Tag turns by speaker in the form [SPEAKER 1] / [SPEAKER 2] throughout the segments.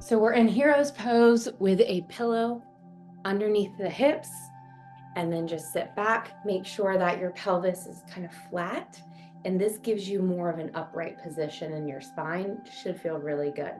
[SPEAKER 1] So we're in hero's pose with a pillow underneath the hips, and then just sit back. Make sure that your pelvis is kind of flat, and this gives you more of an upright position, and your spine should feel really good.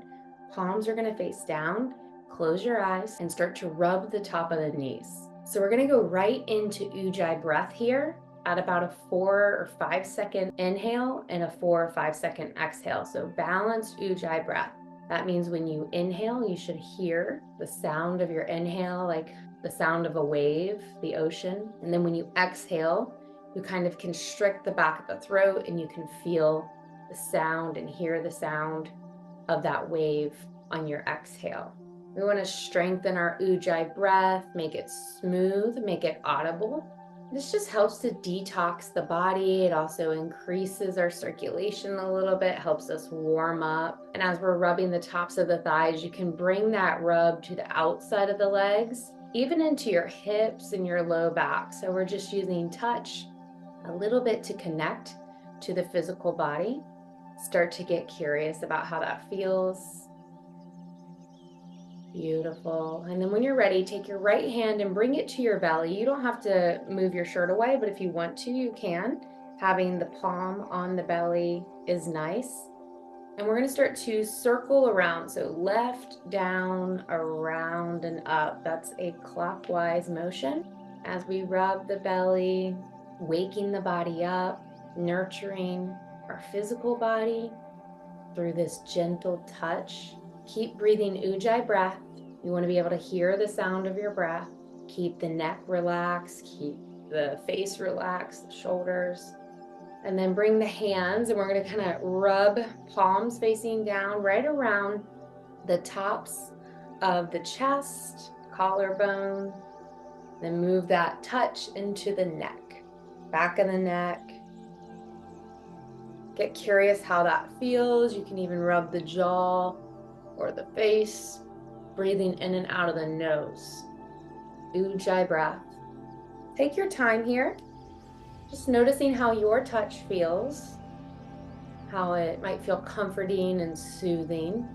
[SPEAKER 1] Palms are going to face down. Close your eyes and start to rub the top of the knees. So we're going to go right into Ujjayi breath here at about a 4 or 5 second inhale and a 4 or 5 second exhale. So balanced Ujjayi breath. That means when you inhale, you should hear the sound of your inhale, like the sound of a wave, the ocean. And then when you exhale, you kind of constrict the back of the throat and you can feel the sound and hear the sound of that wave on your exhale. We want to strengthen our Ujjayi breath, make it smooth, make it audible. This just helps to detox the body. It also increases our circulation a little bit, helps us warm up. And as we're rubbing the tops of the thighs, you can bring that rub to the outside of the legs, even into your hips and your low back. So we're just using touch a little bit to connect to the physical body. Start to get curious about how that feels. Beautiful. And then when you're ready, take your right hand and bring it to your belly. You don't have to move your shirt away, but if you want to, you can. Having the palm on the belly is nice. And we're going to start to circle around. So left, down, around, and up. That's a clockwise motion. As we rub the belly, waking the body up, nurturing our physical body through this gentle touch. Keep breathing Ujjayi breath. You want to be able to hear the sound of your breath. Keep the neck relaxed, keep the face relaxed, the shoulders. And then bring the hands, and we're going to kind of rub palms facing down right around the tops of the chest, collarbone. Then move that touch into the neck, back of the neck. Get curious how that feels. You can even rub the jaw or the face, breathing in and out of the nose. Ujjayi breath. Take your time here, just noticing how your touch feels, how it might feel comforting and soothing.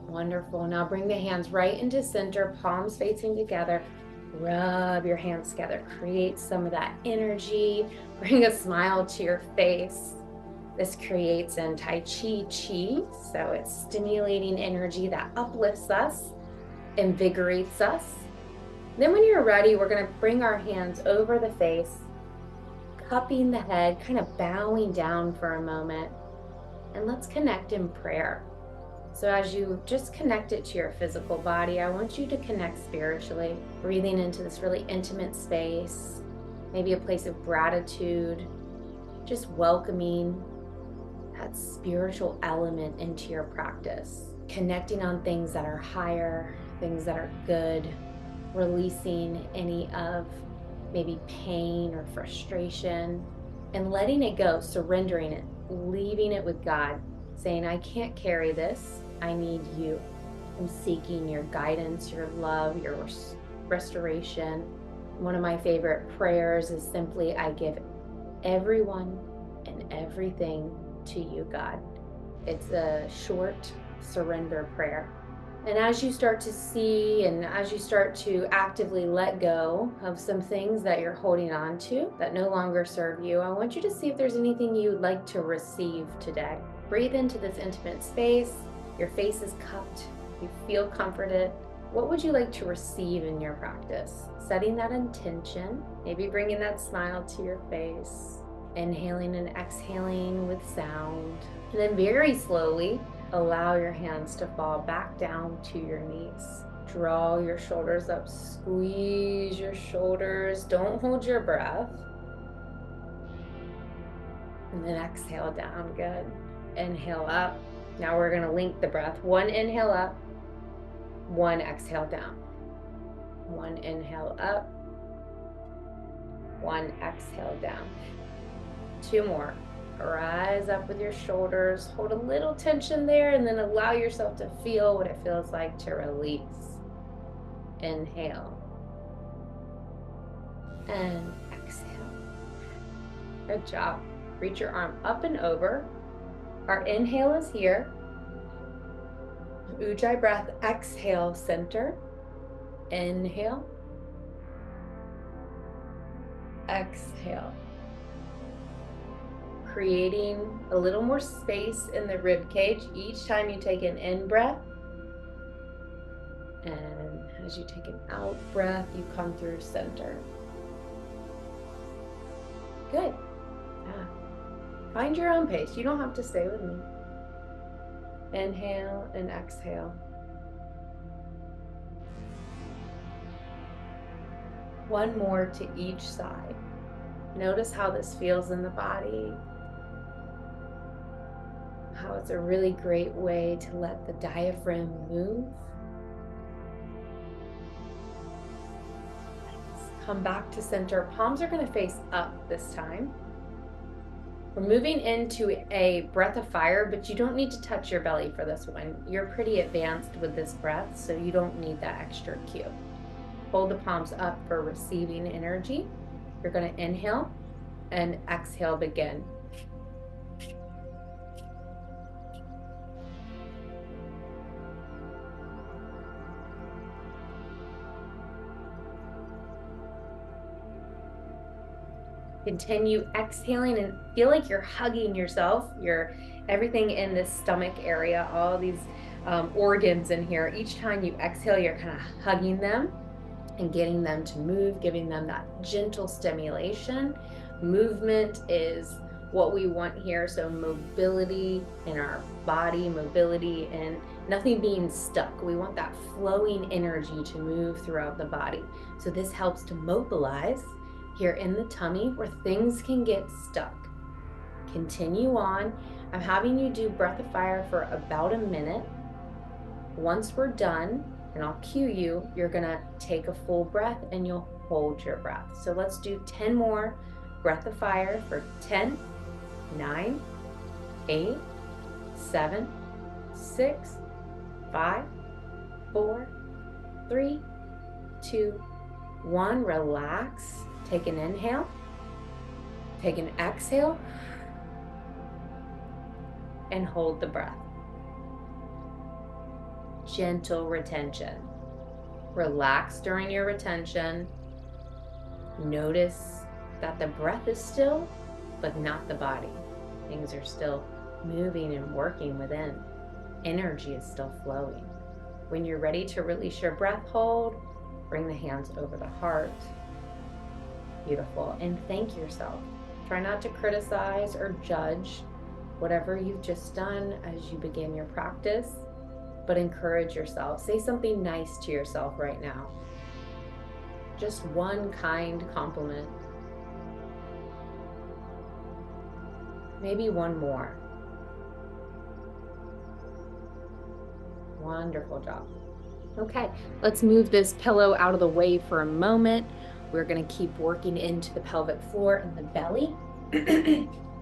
[SPEAKER 1] Wonderful. Now bring the hands right into center, palms facing together. Rub your hands together. Create some of that energy. Bring a smile to your face. This creates in Tai Chi, so it's stimulating energy that uplifts us, invigorates us. Then when you're ready, we're going to bring our hands over the face, cupping the head, kind of bowing down for a moment, and let's connect in prayer. So as you just connect it to your physical body, I want you to connect spiritually, breathing into this really intimate space, maybe a place of gratitude, just welcoming that spiritual element into your practice, connecting on things that are higher, things that are good, releasing any of maybe pain or frustration, and letting it go, surrendering it, leaving it with God, saying, I can't carry this, I need you. I'm seeking your guidance, your love, your restoration. One of my favorite prayers is simply, I give everyone and everything to you, God. It's a short surrender prayer. And as you start to see and as you start to actively let go of some things that you're holding on to that no longer serve you, I want you to see if there's anything you'd like to receive today. Breathe into this intimate space. Your face is cupped. You feel comforted. What would you like to receive in your practice? Setting that intention, maybe bringing that smile to your face. Inhaling and exhaling with sound. And then very slowly, allow your hands to fall back down to your knees. Draw your shoulders up, squeeze your shoulders. Don't hold your breath. And then exhale down, good. Inhale up. Now we're gonna link the breath. One inhale up, one exhale down. One inhale up, one exhale down. Two more. Rise up with your shoulders, hold a little tension there, and then allow yourself to feel what it feels like to release. Inhale. And exhale. Good job. Reach your arm up and over. Our inhale is here. Ujjayi breath, exhale, center. Inhale. Exhale. Creating a little more space in the rib cage each time you take an in breath. And as you take an out breath, you come through center. Good. Yeah. Find your own pace. You don't have to stay with me. Inhale and exhale. One more to each side. Notice how this feels in the body. How it's a really great way to let the diaphragm move. Come back to center. Palms are going to face up this time. We're moving into a breath of fire, but you don't need to touch your belly for this one. You're pretty advanced with this breath, so you don't need that extra cue. Hold the palms up for receiving energy. You're going to inhale and exhale, begin. Continue exhaling and feel like you're hugging yourself. Everything in this stomach area, all these organs in here. Each time you exhale, you're kind of hugging them and getting them to move, giving them that gentle stimulation. Movement is what we want here. So mobility in our body, mobility and nothing being stuck. We want that flowing energy to move throughout the body. So this helps to mobilize here in the tummy where things can get stuck. Continue on. I'm having you do breath of fire for about a minute. Once we're done, and I'll cue you, you're gonna take a full breath and you'll hold your breath. So let's do 10 more breath of fire for 10, 9, 8, 7, 6, 5, 4, 3, 2, 1. Relax. Take an inhale, take an exhale, and hold the breath. Gentle retention. Relax during your retention. Notice that the breath is still, but not the body. Things are still moving and working within. Energy is still flowing. When you're ready to release your breath, hold, bring the hands over the heart. Beautiful. And thank yourself. Try not to criticize or judge whatever you've just done as you begin your practice, but encourage yourself. Say something nice to yourself right now. Just one kind compliment. Maybe one more. Wonderful job. Okay, let's move this pillow out of the way for a moment. We're going to keep working into the pelvic floor and the belly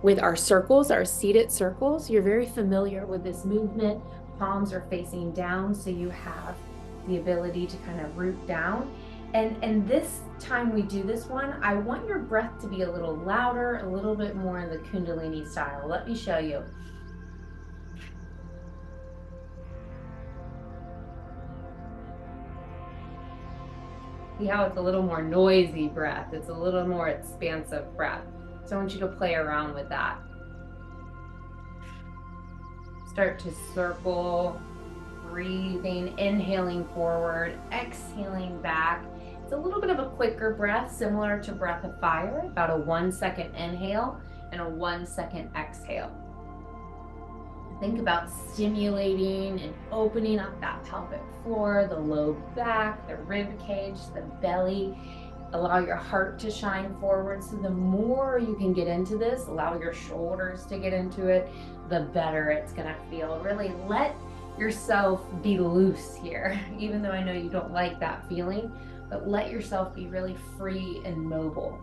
[SPEAKER 1] with our circles, our seated circles. You're very familiar with this movement. Palms are facing down, so you have the ability to kind of root down. And this time we do this one, I want your breath to be a little louder, a little bit more in the Kundalini style. Let me show you. See how it's a little more noisy breath. It's a little more expansive breath. So I want you to play around with that. Start to circle, breathing, inhaling forward, exhaling back. It's a little bit of a quicker breath, similar to breath of fire, about a 1 second inhale and a 1 second exhale. Think about stimulating and opening up that pelvic floor, the low back, the rib cage, the belly. Allow your heart to shine forward. So the more you can get into this, allow your shoulders to get into it, the better it's gonna feel. Really let yourself be loose here, even though I know you don't like that feeling, but let yourself be really free and mobile.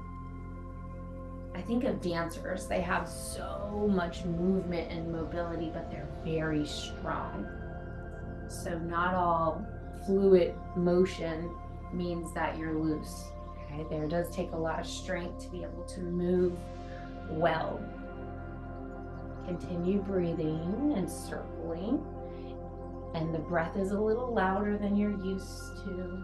[SPEAKER 1] I think of dancers, they have so much movement and mobility, but they're very strong. So not all fluid motion means that you're loose. Okay, there does take a lot of strength to be able to move well. Continue breathing and circling. And the breath is a little louder than you're used to.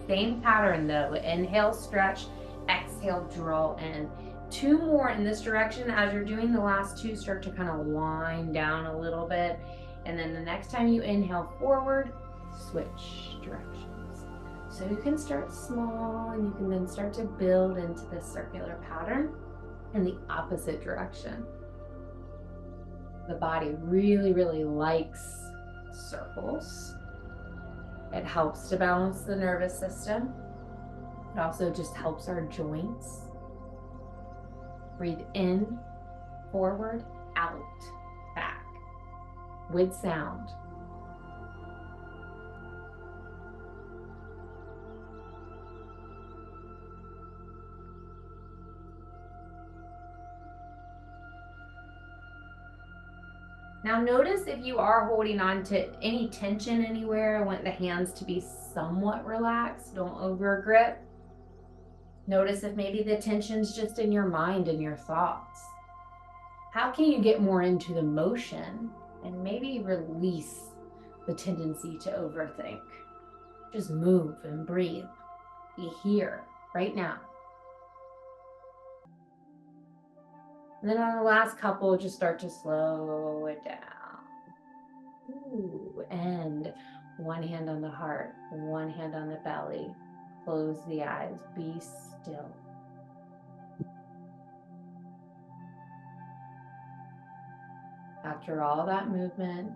[SPEAKER 1] Same pattern though. Inhale, stretch, exhale, draw in. 2 more in this direction. As you're doing the last 2, start to kind of wind down a little bit. And then the next time you inhale forward, switch directions. So you can start small and you can then start to build into this circular pattern in the opposite direction. The body really, really likes circles. It helps to balance the nervous system. It also just helps our joints. Breathe in, forward, out, back, with sound. Now notice if you are holding on to any tension anywhere. I want the hands to be somewhat relaxed. Don't over grip. Notice if maybe the tension's just in your mind and your thoughts. How can you get more into the motion and maybe release the tendency to overthink? Just move and breathe. Be here right now. And then on the last couple, just start to slow it down. Ooh, and one hand on the heart, one hand on the belly. Close the eyes, be still. After all that movement,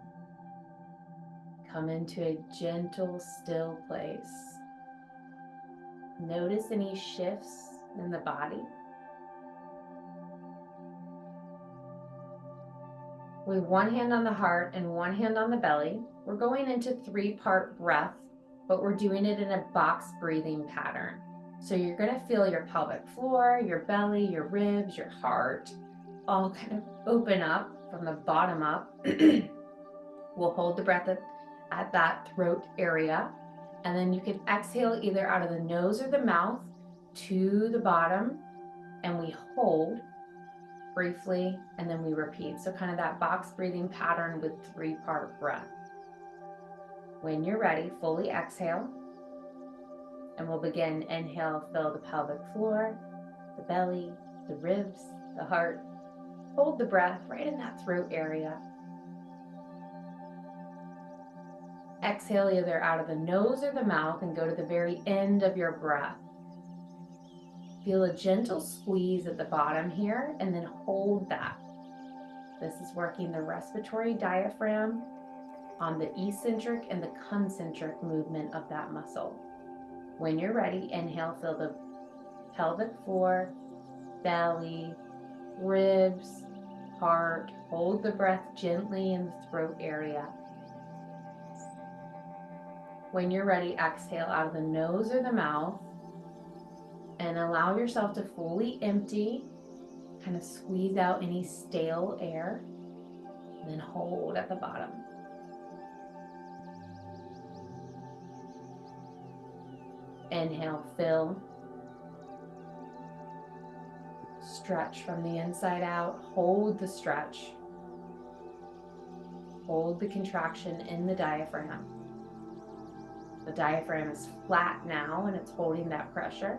[SPEAKER 1] come into a gentle, still place. Notice any shifts in the body. With one hand on the heart and one hand on the belly, we're going into 3-part breath, but we're doing it in a box breathing pattern. So you're going to feel your pelvic floor, your belly, your ribs, your heart, all kind of open up from the bottom up. We'll hold the breath at that throat area. And then you can exhale either out of the nose or the mouth to the bottom. And we hold briefly, and then we repeat. So kind of that box breathing pattern with 3-part breath. When you're ready, fully exhale. And we'll begin. Inhale, fill the pelvic floor, the belly, the ribs, the heart. Hold the breath right in that throat area. Exhale either out of the nose or the mouth and go to the very end of your breath. Feel a gentle squeeze at the bottom here and then hold that. This is working the respiratory diaphragm on the eccentric and the concentric movement of that muscle. When you're ready, inhale, fill the pelvic floor, belly, ribs, heart. Hold the breath gently in the throat area. When you're ready, exhale out of the nose or the mouth and allow yourself to fully empty, kind of squeeze out any stale air, and then hold at the bottom. Inhale, fill. Stretch from the inside out. Hold the stretch. Hold the contraction in the diaphragm. The diaphragm is flat now and it's holding that pressure.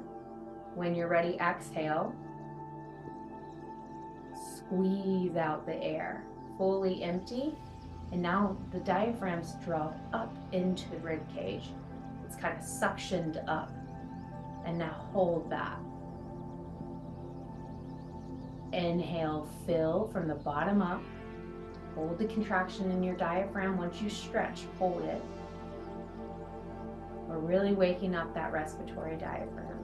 [SPEAKER 1] When you're ready, exhale. Squeeze out the air. Fully empty. And now the diaphragm's drawn up into the rib cage. It's kind of suctioned up. And now hold that. Inhale, fill from the bottom up. Hold the contraction in your diaphragm. Once you stretch, hold it. We're really waking up that respiratory diaphragm.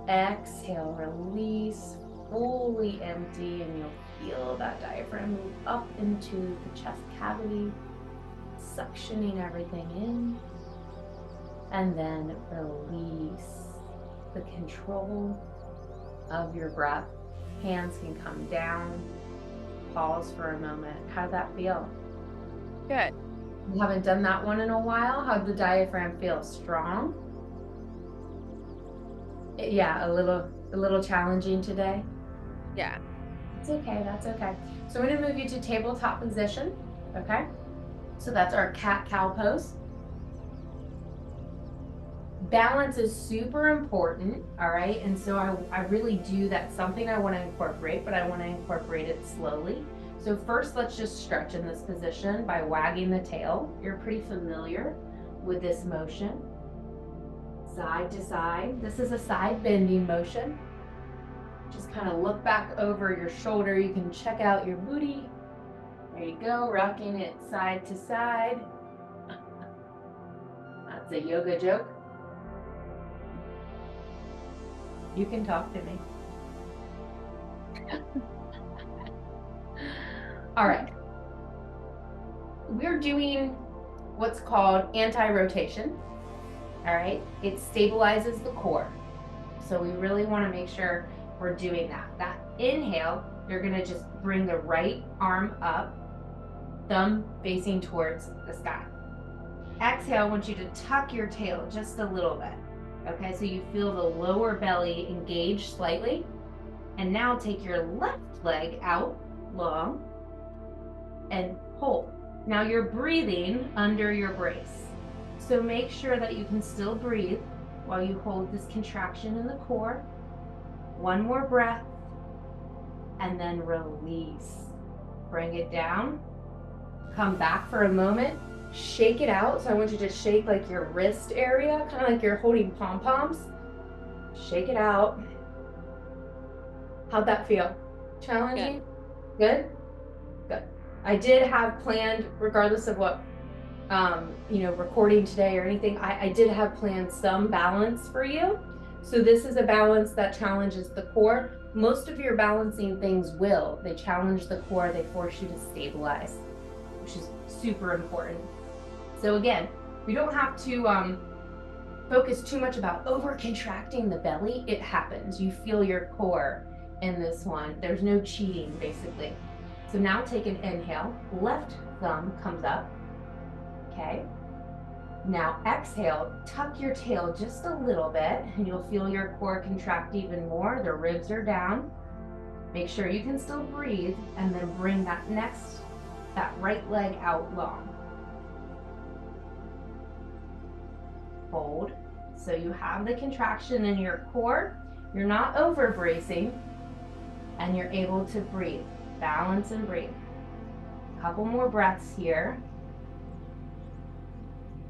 [SPEAKER 1] Exhale, release, fully empty, and you'll feel that diaphragm move up into the chest cavity, suctioning everything in. And then release the control of your breath. Hands can come down. Pause for a moment. How did that feel?
[SPEAKER 2] Good.
[SPEAKER 1] You haven't done that one in a while. How'd the diaphragm feel? Strong? Yeah, a little challenging today.
[SPEAKER 2] Yeah.
[SPEAKER 1] It's okay, that's okay. So I'm gonna move you to tabletop position, okay? So that's our cat-cow pose. Balance is super important, all right? And so I really do, that's something I wanna incorporate, but I wanna incorporate it slowly. So first, let's just stretch in this position by wagging the tail. You're pretty familiar with this motion. Side to side. This is a side bending motion. Just kind of look back over your shoulder. You can check out your booty. There you go, rocking it side to side. That's a yoga joke. You can talk to me. All right. We're doing what's called anti-rotation. All right. It stabilizes the core. So we really want to make sure we're doing that. That inhale, you're going to just bring the right arm up, thumb facing towards the sky. Exhale, I want you to tuck your tail just a little bit. Okay, so you feel the lower belly engage slightly. And now take your left leg out long and hold. Now you're breathing under your brace. So make sure that you can still breathe while you hold this contraction in the core. One more breath, and then release. Bring it down. Come back for a moment. Shake it out. So I want you to shake like your wrist area, kind of like you're holding pom-poms. Shake it out. How'd that feel? Challenging? Good? Good. I did have planned, regardless of what, recording today or anything, I did have planned some balance for you. So this is a balance that challenges the core. Most of your balancing things will. They challenge the core, they force you to stabilize, which is super important. So again, we don't have to focus too much about over contracting the belly. It happens. You feel your core in this one. There's no cheating, basically. So now take an inhale. Left thumb comes up. Okay. Now exhale, tuck your tail just a little bit, and you'll feel your core contract even more. The ribs are down. Make sure you can still breathe, and then bring that right leg out long. Hold. So you have the contraction in your core. You're not over bracing, and you're able to breathe. Balance and breathe. A couple more breaths here.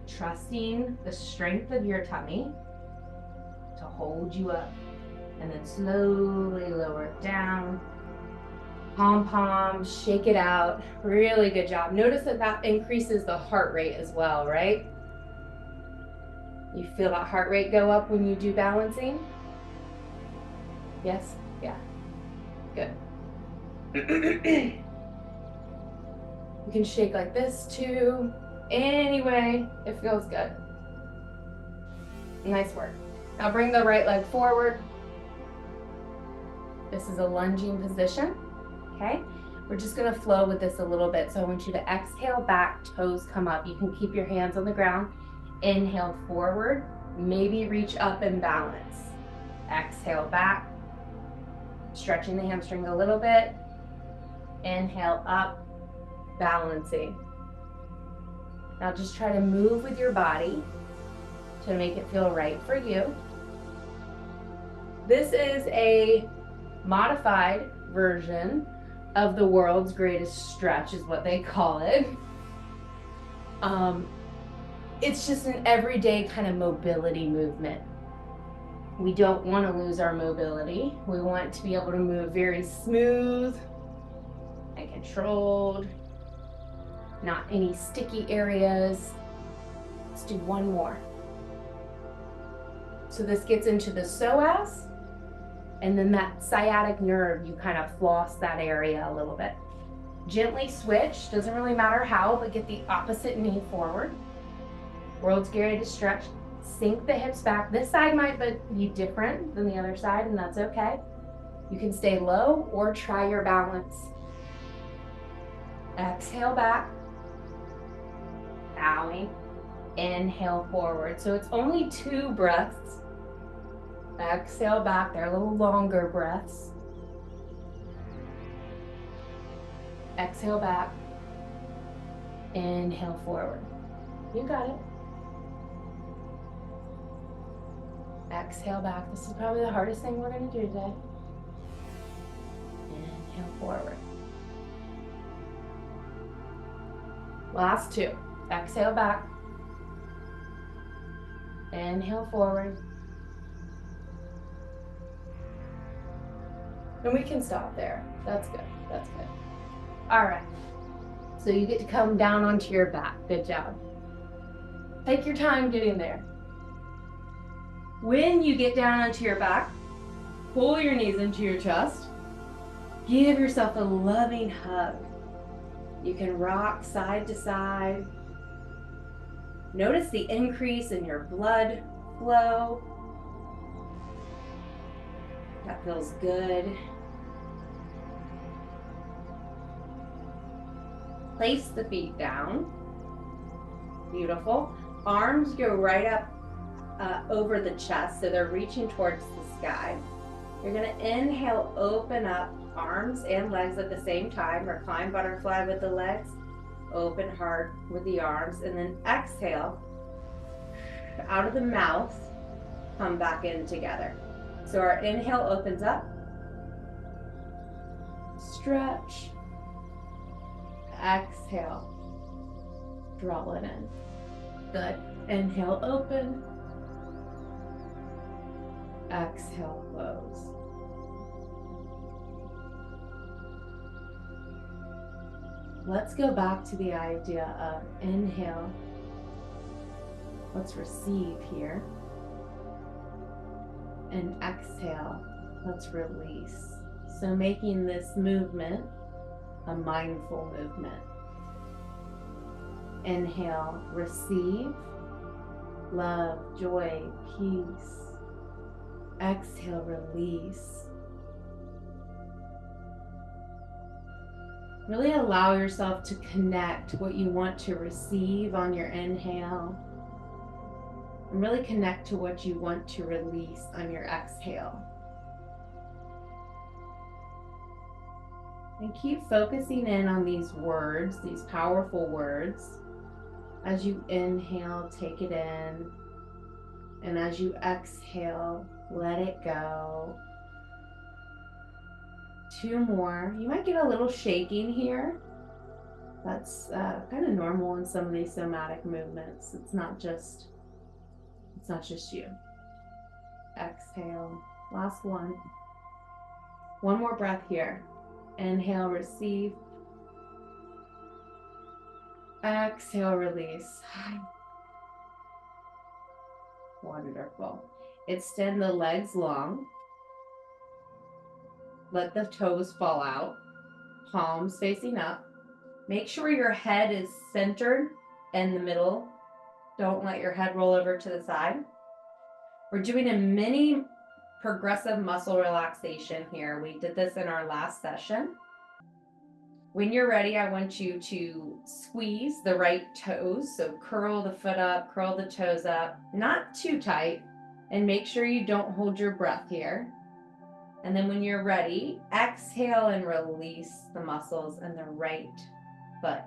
[SPEAKER 1] Trusting the strength of your tummy to hold you up, and then slowly lower it down. Pom-pom, shake it out. Really good job. Notice that increases the heart rate as well, right? You feel that heart rate go up when you do balancing? Yes? Yeah. Good. You can shake like this too. Anyway, it feels good. Nice work. Now bring the right leg forward. This is a lunging position, okay? We're just gonna flow with this a little bit. So I want you to exhale back, toes come up. You can keep your hands on the ground. Inhale forward, maybe reach up and balance. Exhale back, stretching the hamstring a little bit. Inhale up, balancing. Now just try to move with your body to make it feel right for you. This is a modified version of the world's greatest stretch, is what they call it. It's just an everyday kind of mobility movement. We don't want to lose our mobility. We want to be able to move very smooth and controlled. Not any sticky areas. Let's do one more. So this gets into the psoas, and then that sciatic nerve, you kind of floss that area a little bit. Gently switch, doesn't really matter how, but get the opposite knee forward. World's greatest stretch. Sink the hips back. This side might be different than the other side, and that's okay. You can stay low or try your balance. Exhale back. Bowing. Inhale forward. So it's only 2 breaths. Exhale back. They're a little longer breaths. Exhale back. Inhale forward. You got it. Exhale back. This is probably the hardest thing we're going to do today. Inhale forward. Last two. Exhale back. Inhale forward. And we can stop there. That's good. That's good. All right. So you get to come down onto your back. Good job. Take your time getting there. When you get down onto your back, pull your knees into your chest. Give yourself a loving hug. You can rock side to side. Notice the increase in your blood flow. That feels good. Place the feet down. Beautiful. Arms go right up over the chest, so they're reaching towards the sky. You're going to inhale, open up arms and legs at the same time. Recline butterfly with the legs. Open heart with the arms. And then exhale. Out of the mouth, come back in together. So our inhale opens up. Stretch. Exhale. Draw it in. Good. Inhale, open. Exhale, close. Let's go back to the idea of inhale. Let's receive here. And exhale. Let's release. So making this movement a mindful movement. Inhale, receive, love, joy, peace. Exhale, release. Really allow yourself to connect what you want to receive on your inhale. And really connect to what you want to release on your exhale. And keep focusing in on these words, these powerful words. As you inhale, take it in. And as you exhale, let it go. Two more. You might get a little shaking here. That's kind of normal in some of these somatic movements. It's not just you. Exhale. Last one. One more breath here. Inhale, receive. Exhale, release. Wonderful. Extend the legs long. Let the toes fall out. Palms facing up. Make sure your head is centered in the middle. Don't let your head roll over to the side. We're doing a mini progressive muscle relaxation here. We did this in our last session. When you're ready, I want you to squeeze the right toes. So curl the foot up, curl the toes up, not too tight, and make sure you don't hold your breath here. And then when you're ready, exhale and release the muscles in the right foot.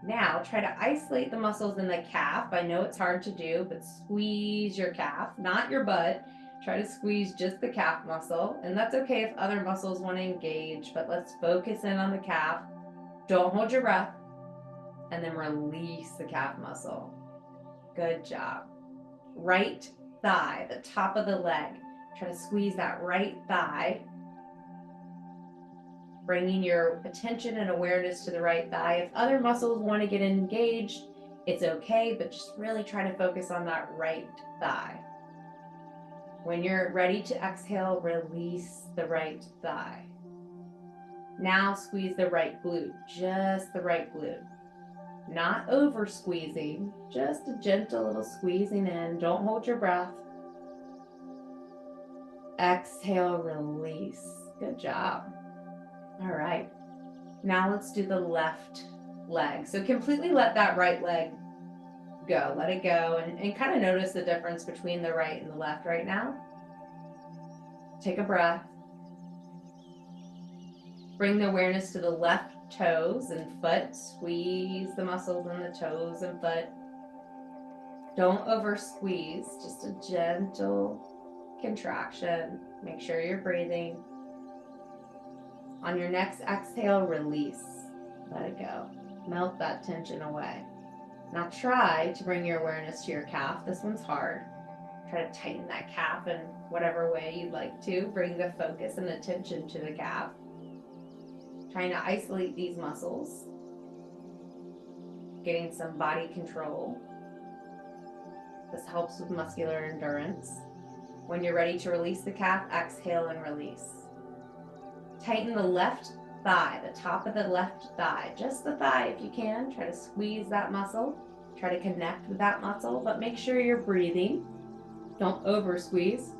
[SPEAKER 1] Now try to isolate the muscles in the calf. I know it's hard to do, but squeeze your calf, not your butt. Try to squeeze just the calf muscle, and that's okay if other muscles want to engage, but let's focus in on the calf. Don't hold your breath, and then release the calf muscle. Good job. Right thigh, the top of the leg. Try to squeeze that right thigh, bringing your attention and awareness to the right thigh. If other muscles want to get engaged, it's okay, but just really try to focus on that right thigh. When you're ready to exhale, release the right thigh. Now squeeze the right glute, just the right glute. Not over squeezing, just a gentle little squeezing in. Don't hold your breath. Exhale, release. Good job. All right. Now let's do the left leg. So completely let that right leg go. Let it go and kind of notice the difference between the right and the left right now. Take a breath. Bring the awareness to the left toes and foot. Squeeze the muscles in the toes and foot. Don't over squeeze, just a gentle contraction. Make sure you're breathing. On your next exhale, release. Let it go. Melt that tension away. Now try to bring your awareness to your calf. This one's hard. Try to tighten that calf in whatever way you'd like to. Bring the focus and attention to the calf. Trying to isolate these muscles. Getting some body control. This helps with muscular endurance. When you're ready to release the calf, exhale and release. Tighten the left thigh, the top of the left thigh, just the thigh if you can. Try to squeeze that muscle. Try to connect with that muscle, but make sure you're breathing. Don't over squeeze.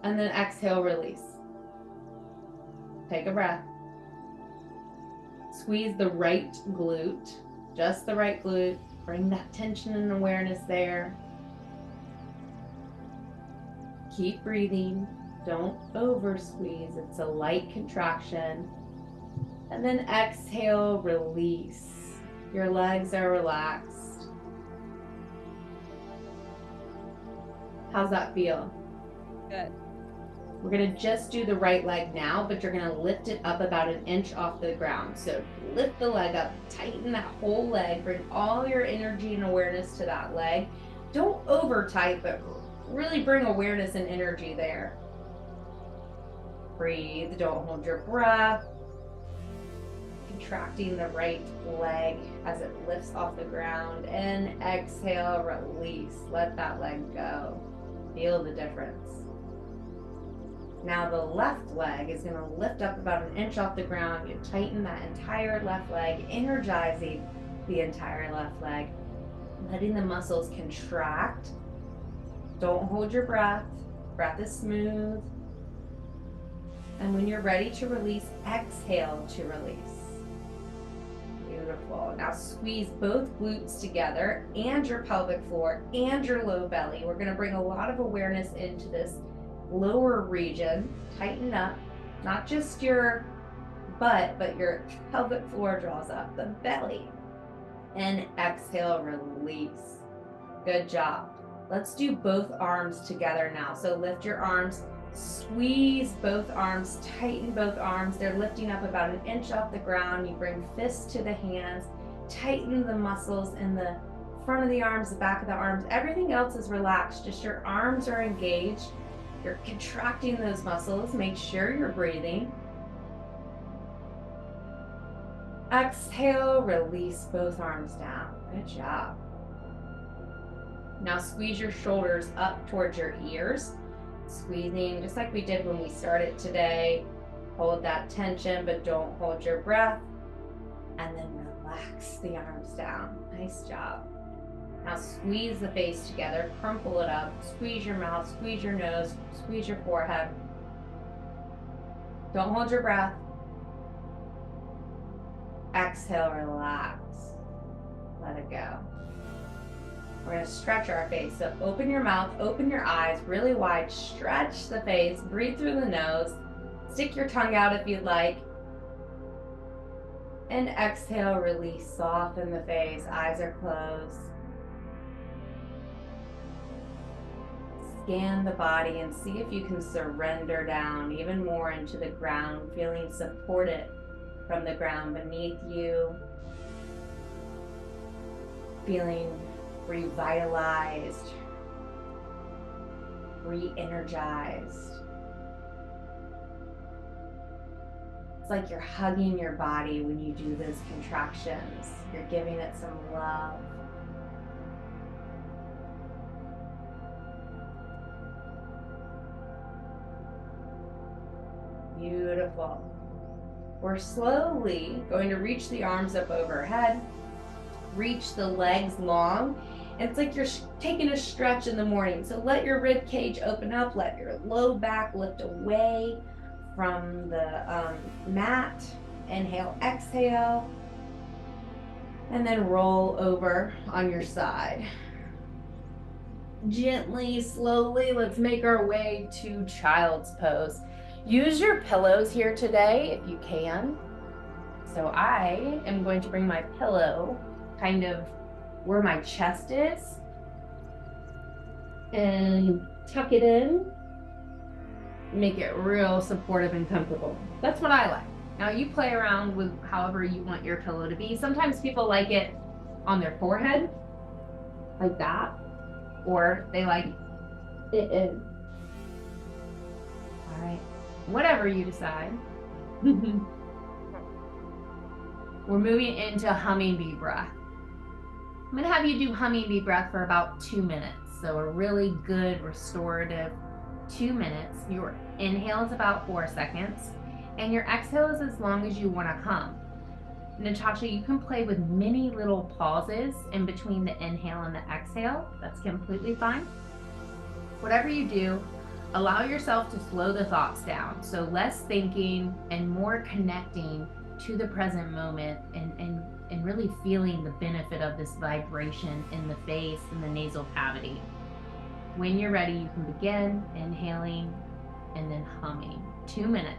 [SPEAKER 1] And then exhale, release. Take a breath. Squeeze the right glute, just the right glute. Bring that tension and awareness there. Keep breathing. Don't over squeeze. It's a light contraction. And then exhale, release. Your legs are relaxed. How's that feel?
[SPEAKER 2] Good.
[SPEAKER 1] We're going to just do the right leg now, but you're going to lift it up about an inch off the ground. So lift the leg up, tighten that whole leg, bring all your energy and awareness to that leg. Don't over tight, but really bring awareness and energy there. Breathe, don't hold your breath. Contracting the right leg as it lifts off the ground. And exhale, release. Let that leg go. Feel the difference. Now the left leg is going to lift up about an inch off the ground. You tighten that entire left leg, energizing the entire left leg, letting the muscles contract. Don't hold your breath. Breath is smooth. And when you're ready to release, exhale to release. Beautiful. Now squeeze both glutes together and your pelvic floor and your low belly. We're going to bring a lot of awareness into this lower region. Tighten up, not just your butt, but your pelvic floor draws up, the belly. And exhale, release. Good job. Let's do both arms together now. So lift your arms, squeeze both arms, tighten both arms. They're lifting up about an inch off the ground. You bring fists to the hands, tighten the muscles in the front of the arms, the back of the arms. Everything else is relaxed, just your arms are engaged. You're contracting those muscles. Make sure you're breathing. Exhale, release both arms down. Good job. Now squeeze your shoulders up towards your ears. Squeezing just like we did when we started today. Hold that tension, but don't hold your breath. And then relax the arms down. Nice job. Now squeeze the face together, crumple it up, squeeze your mouth, squeeze your nose, squeeze your forehead. Don't hold your breath. Exhale, relax. Let it go. We're going to stretch our face. So open your mouth, open your eyes really wide, stretch the face, breathe through the nose, stick your tongue out if you'd like. And exhale, release, soften the face, eyes are closed. Scan the body and see if you can surrender down even more into the ground, feeling supported from the ground beneath you, feeling revitalized, re-energized. It's like you're hugging your body when you do those contractions. You're giving it some love. Beautiful. We're slowly going to reach the arms up overhead, reach the legs long, and it's like you're taking a stretch in the morning. So let your rib cage open up, let your low back lift away from the mat. Inhale, exhale, and then roll over on your side. Gently, slowly, let's make our way to child's pose. Use your pillows here today if you can. So I am going to bring my pillow kind of where my chest is and tuck it in, make it real supportive and comfortable. That's what I like. Now you play around with however you want your pillow to be. Sometimes people like it on their forehead, like that, or they like it in. All right, whatever you decide. We're moving into humming bee breath. I'm gonna have you do humming bee breath for about 2 minutes. So a really good restorative 2 minutes. Your inhale is about 4 seconds, and your exhale is as long as you wanna hum. Natasha, you can play with many little pauses in between the inhale and the exhale. That's completely fine. Whatever you do, allow yourself to slow the thoughts down. So less thinking and more connecting to the present moment and really feeling the benefit of this vibration in the face and the nasal cavity. When you're ready, you can begin inhaling and then humming. 2 minutes.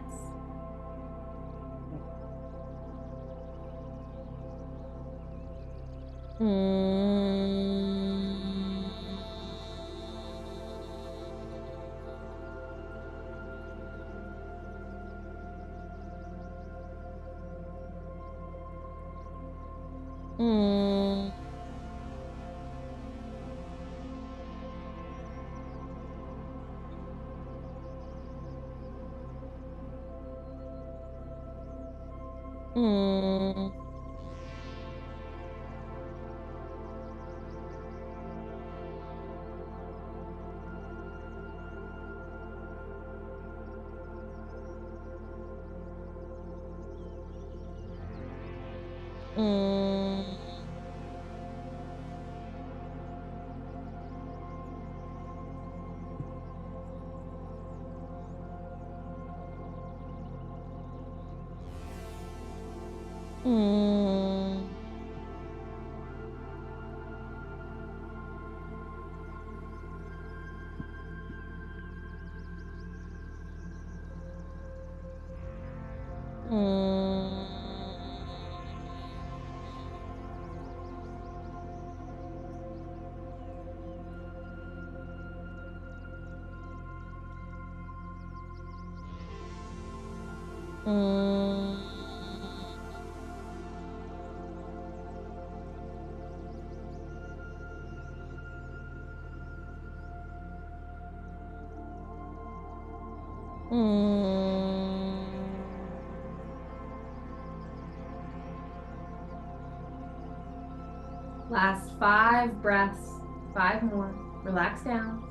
[SPEAKER 1] Last 5 breaths, 5 more. Relax down.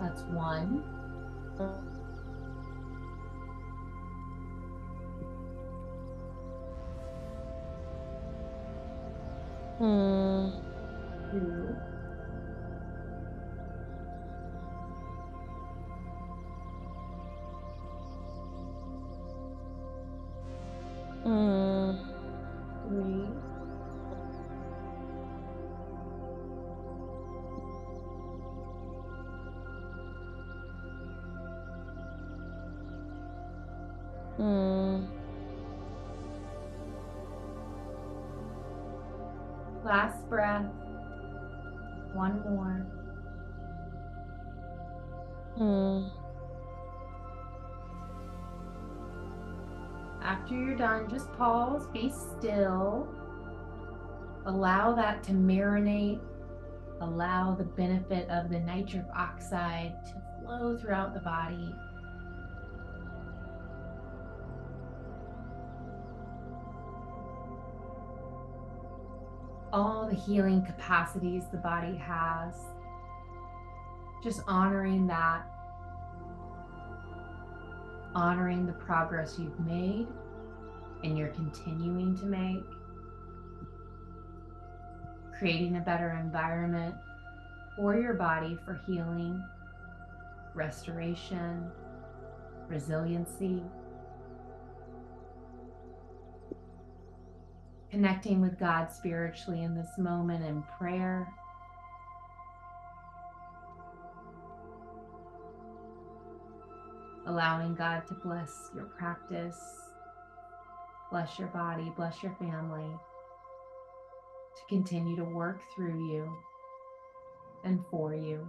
[SPEAKER 1] That's 1. 2. 3. 4. Last breath. 1 more. After you're done, just pause, be still. Allow that to marinate. Allow the benefit of the nitric oxide to flow throughout the body. All the healing capacities the body has. Just honoring that. Honoring the progress you've made and you're continuing to make. Creating a better environment for your body for healing, restoration, resiliency. Connecting with God spiritually in this moment in prayer. allowing God to bless your practice, bless your body, bless your family, to continue to work through you and for you.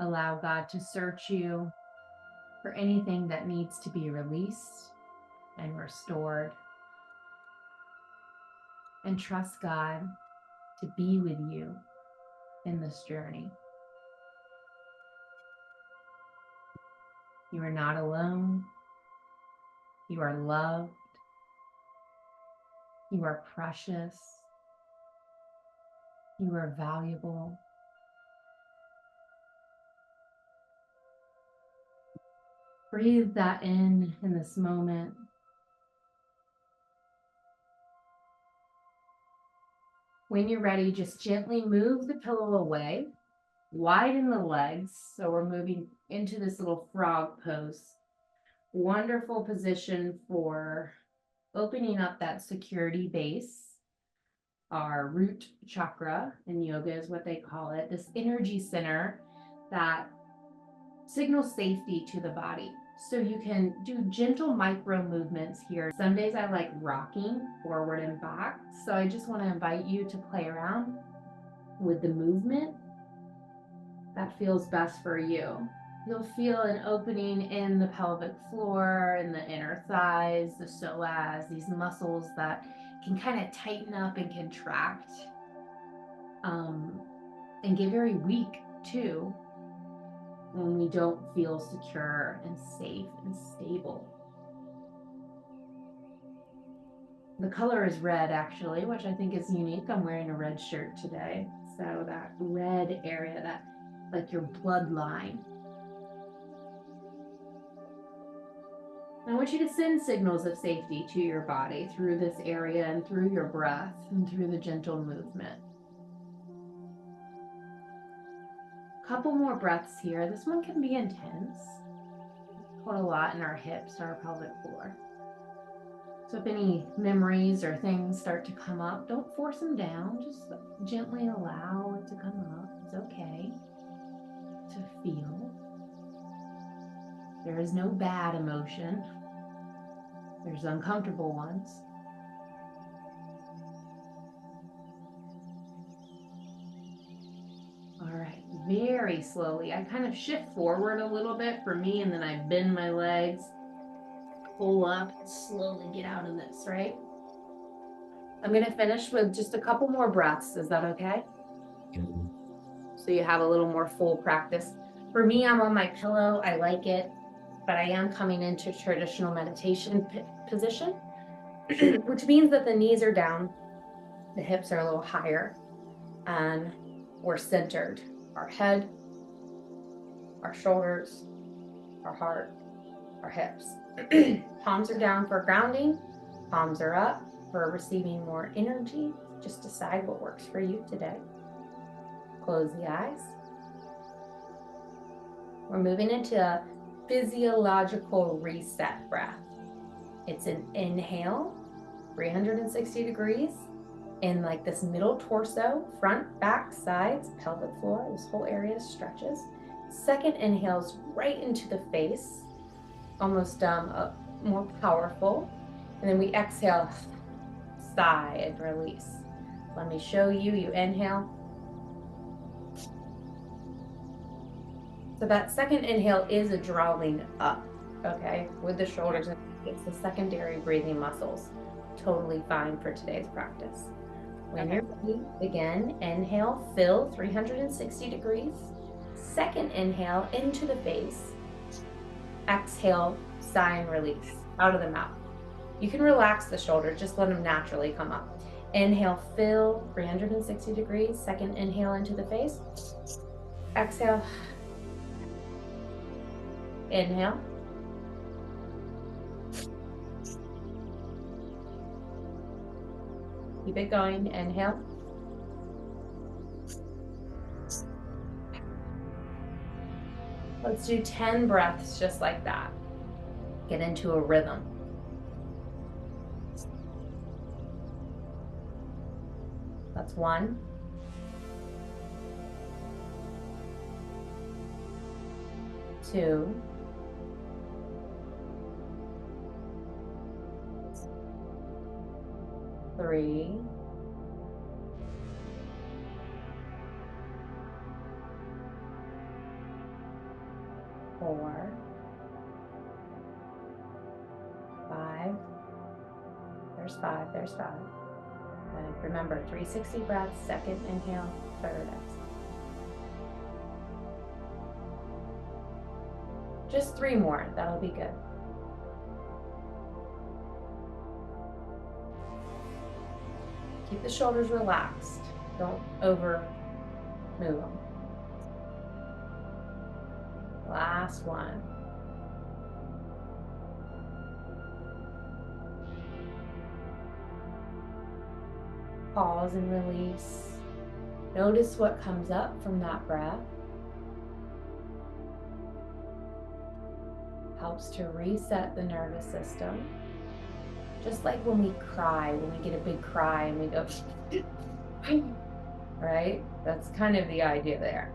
[SPEAKER 1] Allow God to search you for anything that needs to be released and restored. And trust God to be with you in this journey. You are not alone. You are loved. You are precious. You are valuable. Breathe that in this moment. When you're ready, just gently move the pillow away, widen the legs. So we're moving into this little frog pose. Wonderful position for opening up that security base. Our root chakra in yoga is what they call it, this energy center that signals safety to the body. So you can do gentle micro movements here. Some days I like rocking forward and back. So I just want to invite you to play around with the movement that feels best for you. You'll feel an opening in the pelvic floor, in the inner thighs, the psoas, these muscles that can kind of tighten up and contract and get very weak too when we don't feel secure and safe and stable. The color is red actually, which I think is unique. I'm wearing a red shirt today. So that red area, that like your bloodline. I want you to send signals of safety to your body through this area and through your breath and through the gentle movement. Couple more breaths here. This one can be intense. Quite a lot in our hips, our pelvic floor. So if any memories or things start to come up, don't force them down. Just gently allow it to come up. It's okay to feel. There is no bad emotion. There's uncomfortable ones. All right, very slowly. I kind of shift forward a little bit for me, and then I bend my legs, pull up, and slowly get out of this, right? I'm going to finish with just a couple more breaths. Is that okay? So you have a little more full practice. For me, I'm on my pillow. I like it, but I am coming into traditional meditation position, which means that the knees are down, the hips are a little higher, and we're centered. Our head, our shoulders, our heart, our hips. Palms are down for grounding. Palms are up for receiving more energy. Just decide what works for you today. Close the eyes. We're moving into a physiological reset breath. It's an inhale, 360 degrees, in like this middle torso, front, back, sides, pelvic floor. This whole area stretches. Second inhale's right into the face, almost more powerful. And then we exhale, sigh, and release. Let me show you. You inhale. So that second inhale is a drawing up, okay, with the shoulders. It's the secondary breathing muscles. Totally fine for today's practice. When you're ready, again, inhale, fill 360 degrees. Second inhale into the face. Exhale, sigh and release out of the mouth. You can relax the shoulders, just let them naturally come up. Inhale, fill 360 degrees. Second inhale into the face. Exhale. Inhale. Keep it going. Inhale. Let's do 10 breaths just like that. Get into a rhythm. That's 1, 2, 3, 4, 5. There's 5. There's 5. And remember, 360 breaths, second inhale, third exhale. Just 3 more, that'll be good. Keep the shoulders relaxed. Don't over move them. Last one. Pause and release. Notice what comes up from that breath. Helps to reset the nervous system. Just like when we cry, when we get a big cry and we go, right? That's kind of the idea there.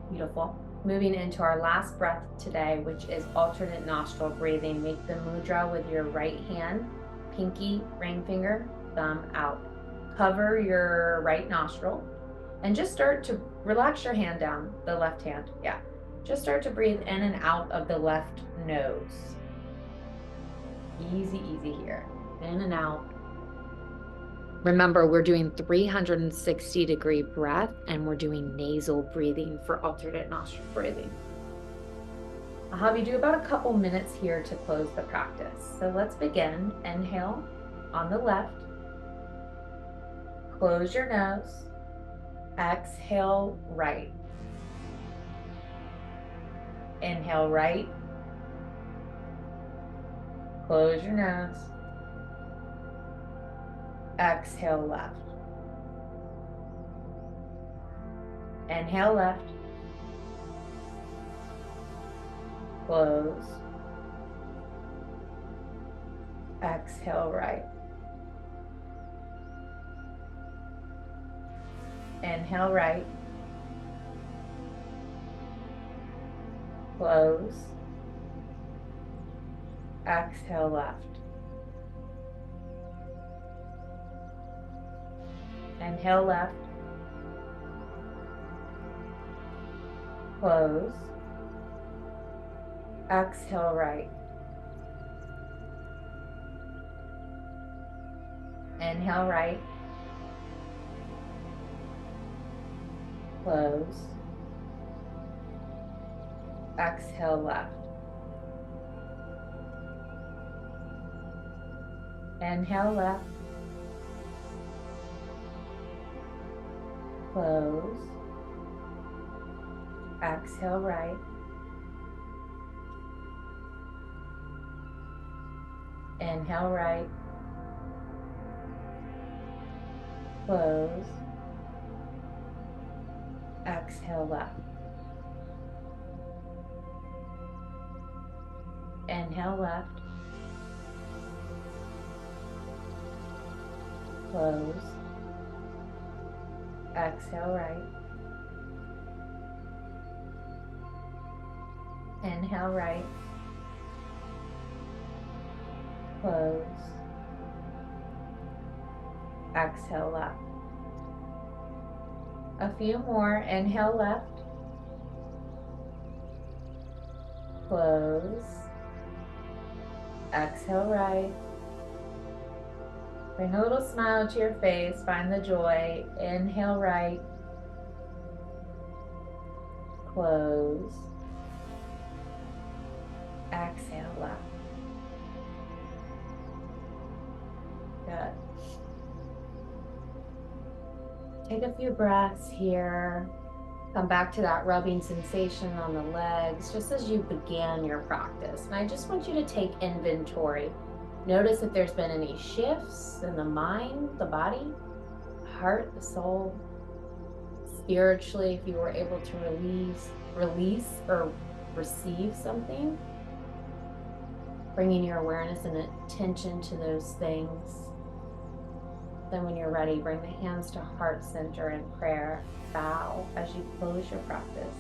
[SPEAKER 1] Beautiful. Moving into our last breath today, which is alternate nostril breathing. Make the mudra with your right hand, pinky, ring finger, thumb out. Cover your right nostril and just start to relax your hand down, the left hand. Yeah. Just start to breathe in and out of the left nose. Easy, easy here. In and out. Remember, we're doing 360-degree breath and we're doing nasal breathing for alternate nostril breathing. I'll have you do about a couple minutes here to close the practice. So let's begin. Inhale on the left. Close your nose. Exhale right. Inhale right. Close your nose. Exhale left. Inhale left. Close. Exhale right. Inhale right. Close. Exhale left. Inhale left. Close. Exhale right. Inhale right. Close. Exhale left. Inhale left. Close. Exhale right. Inhale right. Close. Exhale left. Inhale left. Close. Exhale right. Inhale right. Close. Exhale left. A few more. Inhale left. Close. Exhale right. Bring a little smile to your face. Find the joy. Inhale right. Close. Exhale left. Good. Take a few breaths here. Come back to that rubbing sensation on the legs just as you began your practice. And I just want you to take inventory. Notice if there's been any shifts in the mind, the body, heart, the soul. Spiritually, if you were able to release or receive something. Bringing your awareness and attention to those things. Then, when you're ready, bring the hands to heart center in prayer. Bow as you close your practice.